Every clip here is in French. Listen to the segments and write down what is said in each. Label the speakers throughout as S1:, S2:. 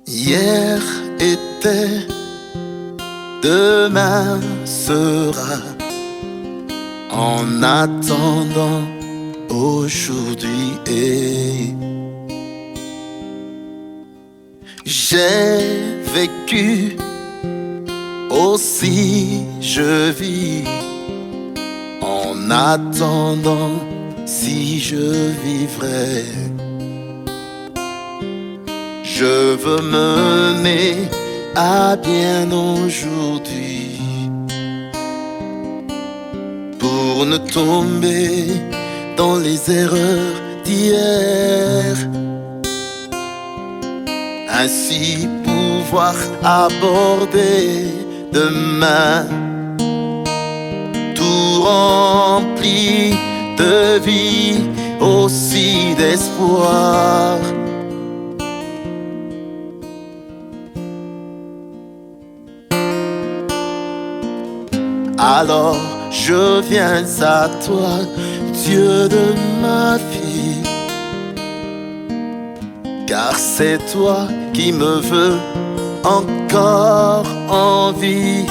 S1: Hier était, demain sera. En attendant, aujourd'hui est. J'ai vécu, aussi je vis. En attendant, si je vivrai, je veux mener à bien aujourd'hui, pour ne tomber dans les erreurs d'hier, ainsi pouvoir aborder demain, tout rempli de vie, aussi d'espoir. Alors je viens à toi, Dieu de ma vie, car c'est toi qui me veux encore en vie.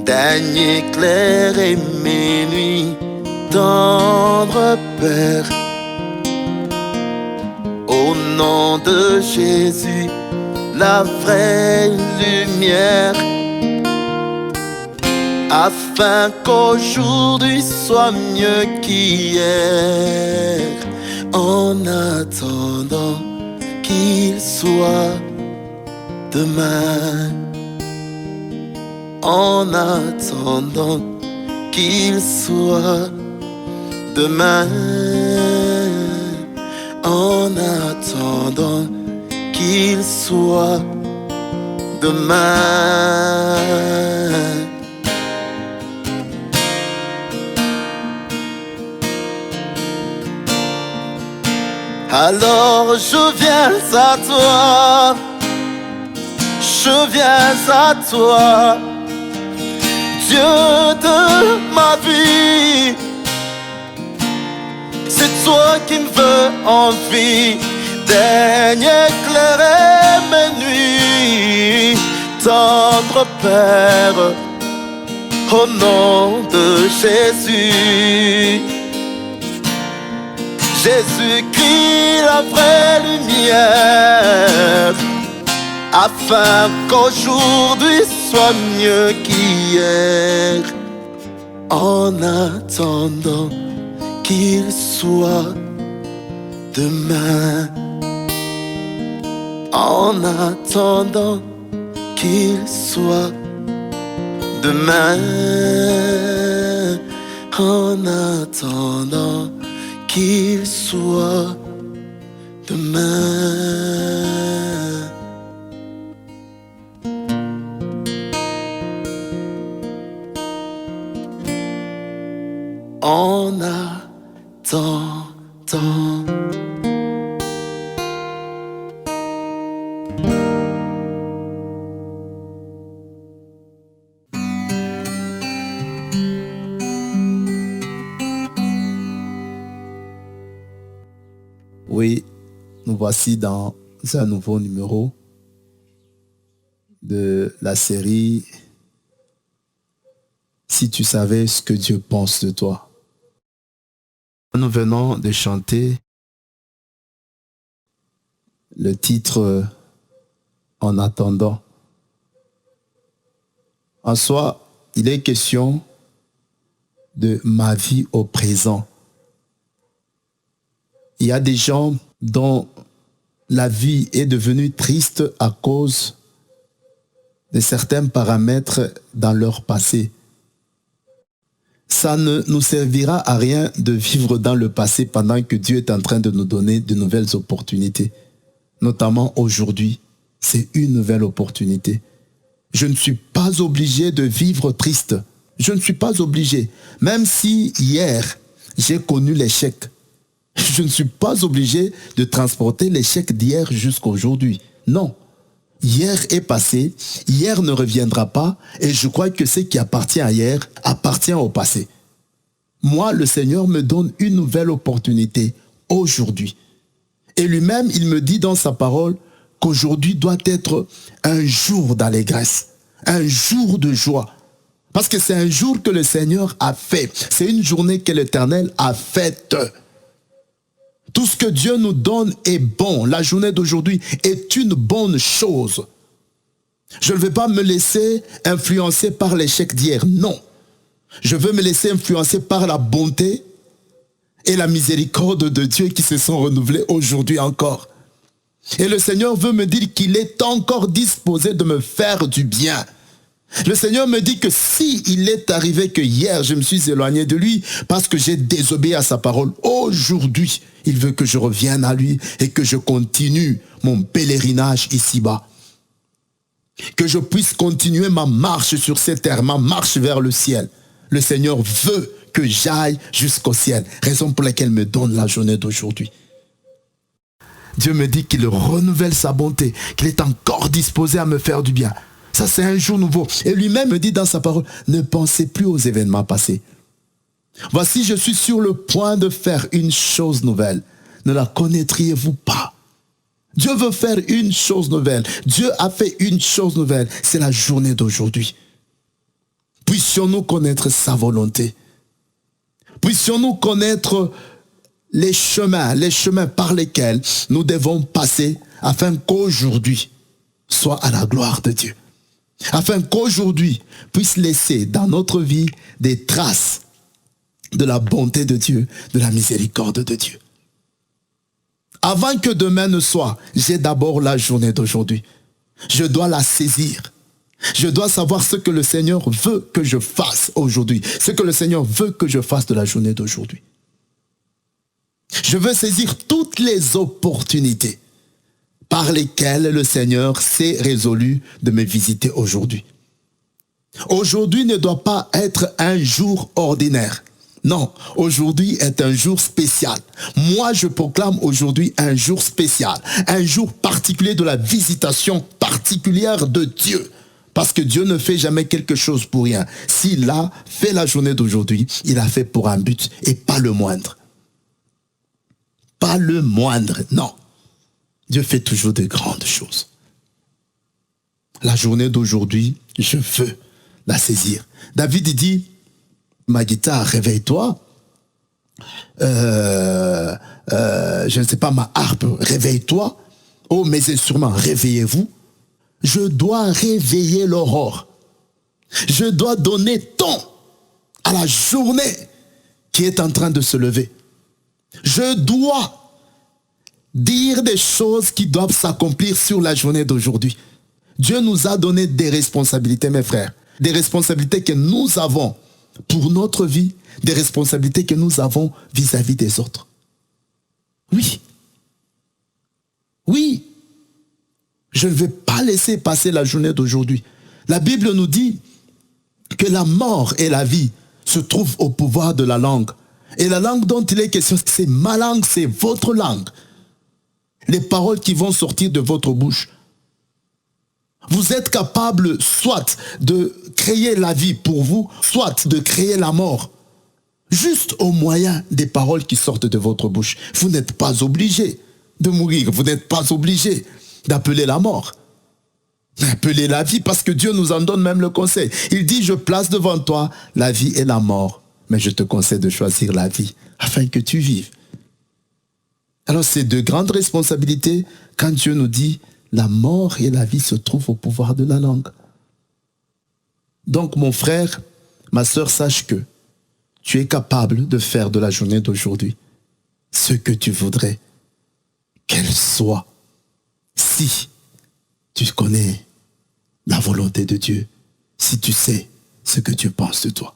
S1: Daigne éclairer mes nuits, tendre Père, au nom de Jésus, la vraie lumière, afin qu'aujourd'hui soit mieux qu'hier, en attendant qu'il soit demain, en attendant qu'il soit demain, en attendant qu'il soit demain. Alors je viens à toi, je viens à toi, Dieu de ma vie. C'est toi qui me veux en vie, daigne éclairer mes nuits, tendre Père, au nom de Jésus. Jésus-Christ, la vraie lumière, afin qu'aujourd'hui soit mieux qu'hier, en attendant qu'il soit demain, en attendant qu'il soit demain, en attendant qu'il soit demain. En attendant.
S2: Oui, nous voici dans un nouveau numéro de la série « Si tu savais ce que Dieu pense de toi ». Nous venons de chanter le titre « En attendant ». En soi, il est question de ma vie au présent. Il y a des gens dont la vie est devenue triste à cause de certains paramètres dans leur passé. Ça ne nous servira à rien de vivre dans le passé pendant que Dieu est en train de nous donner de nouvelles opportunités. Notamment aujourd'hui, c'est une nouvelle opportunité. Je ne suis pas obligé de vivre triste. Je ne suis pas obligé. Même si hier, j'ai connu l'échec, je ne suis pas obligé de transporter l'échec d'hier jusqu'à aujourd'hui. Non. Hier est passé, hier ne reviendra pas, et je crois que ce qui appartient à hier appartient au passé. Moi, le Seigneur me donne une nouvelle opportunité aujourd'hui. Et lui-même, il me dit dans sa parole qu'aujourd'hui doit être un jour d'allégresse, un jour de joie. Parce que c'est un jour que le Seigneur a fait. C'est une journée que l'Éternel a faite. Tout ce que Dieu nous donne est bon. La journée d'aujourd'hui est une bonne chose. Je ne vais pas me laisser influencer par l'échec d'hier. Non. Je veux me laisser influencer par la bonté et la miséricorde de Dieu qui se sont renouvelées aujourd'hui encore. Et le Seigneur veut me dire qu'il est encore disposé de me faire du bien. Le Seigneur me dit que si il est arrivé que hier je me suis éloigné de lui parce que j'ai désobéi à sa parole, aujourd'hui il veut que je revienne à lui et que je continue mon pèlerinage ici-bas. Que je puisse continuer ma marche sur cette terre, ma marche vers le ciel. Le Seigneur veut que j'aille jusqu'au ciel, raison pour laquelle il me donne la journée d'aujourd'hui. Dieu me dit qu'il renouvelle sa bonté, qu'il est encore disposé à me faire du bien. Ça, c'est un jour nouveau. Et lui-même me dit dans sa parole, ne pensez plus aux événements passés. Voici, je suis sur le point de faire une chose nouvelle. Ne la connaîtriez-vous pas? Dieu veut faire une chose nouvelle. Dieu a fait une chose nouvelle. C'est la journée d'aujourd'hui. Puissions-nous connaître sa volonté. Puissions-nous connaître les chemins par lesquels nous devons passer afin qu'aujourd'hui soit à la gloire de Dieu. Afin qu'aujourd'hui puisse laisser dans notre vie des traces de la bonté de Dieu, de la miséricorde de Dieu. Avant que demain ne soit, j'ai d'abord la journée d'aujourd'hui. Je dois la saisir. Je dois savoir ce que le Seigneur veut que je fasse aujourd'hui. Ce que le Seigneur veut que je fasse de la journée d'aujourd'hui. Je veux saisir toutes les opportunités par lesquelles le Seigneur s'est résolu de me visiter aujourd'hui. Aujourd'hui ne doit pas être un jour ordinaire. Non, aujourd'hui est un jour spécial. Moi, je proclame aujourd'hui un jour spécial, un jour particulier de la visitation particulière de Dieu. Parce que Dieu ne fait jamais quelque chose pour rien. S'il a fait la journée d'aujourd'hui, il a fait pour un but et pas le moindre. Pas le moindre, non. Dieu fait toujours de grandes choses. La journée d'aujourd'hui, je veux la saisir. David dit, ma guitare, réveille-toi. Je ne sais pas, ma harpe, réveille-toi. Oh, mes instruments, réveillez-vous. Je dois réveiller l'aurore. Je dois donner temps à la journée qui est en train de se lever. Je dois dire des choses qui doivent s'accomplir sur la journée d'aujourd'hui. Dieu nous a donné des responsabilités, mes frères. Des responsabilités que nous avons pour notre vie, des responsabilités que nous avons vis-à-vis des autres. Oui. Oui. Je ne vais pas laisser passer la journée d'aujourd'hui. La Bible nous dit que la mort et la vie se trouvent au pouvoir de la langue. Et la langue dont il est question, c'est ma langue, c'est votre langue. Les paroles qui vont sortir de votre bouche. Vous êtes capable soit de créer la vie pour vous, soit de créer la mort. Juste au moyen des paroles qui sortent de votre bouche. Vous n'êtes pas obligé de mourir. Vous n'êtes pas obligé d'appeler la mort. Appelez la vie parce que Dieu nous en donne même le conseil. Il dit, je place devant toi la vie et la mort. Mais je te conseille de choisir la vie afin que tu vives. Alors c'est de grandes responsabilités quand Dieu nous dit la mort et la vie se trouvent au pouvoir de la langue. Donc mon frère, ma sœur, sache que tu es capable de faire de la journée d'aujourd'hui ce que tu voudrais qu'elle soit. Si tu connais la volonté de Dieu, si tu sais ce que Dieu pense de toi.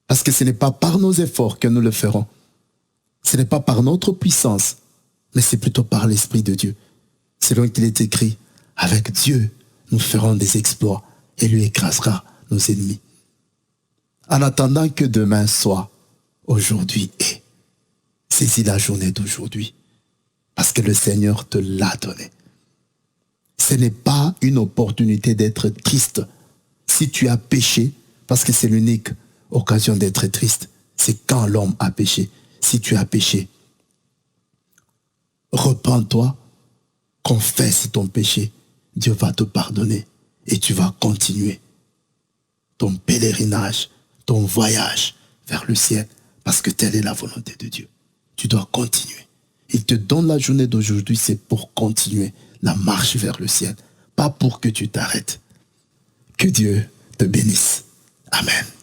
S2: Parce que ce n'est pas par nos efforts que nous le ferons. Ce n'est pas par notre puissance, mais c'est plutôt par l'Esprit de Dieu. Selon qu'il est écrit, avec Dieu, nous ferons des exploits et lui écrasera nos ennemis. En attendant que demain soit, aujourd'hui est. Saisis la journée d'aujourd'hui, parce que le Seigneur te l'a donné. Ce n'est pas une opportunité d'être triste si tu as péché Parce que c'est l'unique occasion d'être triste. C'est quand l'homme a péché. Si tu as péché, repens-toi, confesse ton péché. Dieu va te pardonner et tu vas continuer ton pèlerinage, ton voyage vers le ciel, parce que telle est la volonté de Dieu. Tu dois continuer. Il te donne la journée d'aujourd'hui, c'est pour continuer la marche vers le ciel, pas pour que tu t'arrêtes. Que Dieu te bénisse. Amen.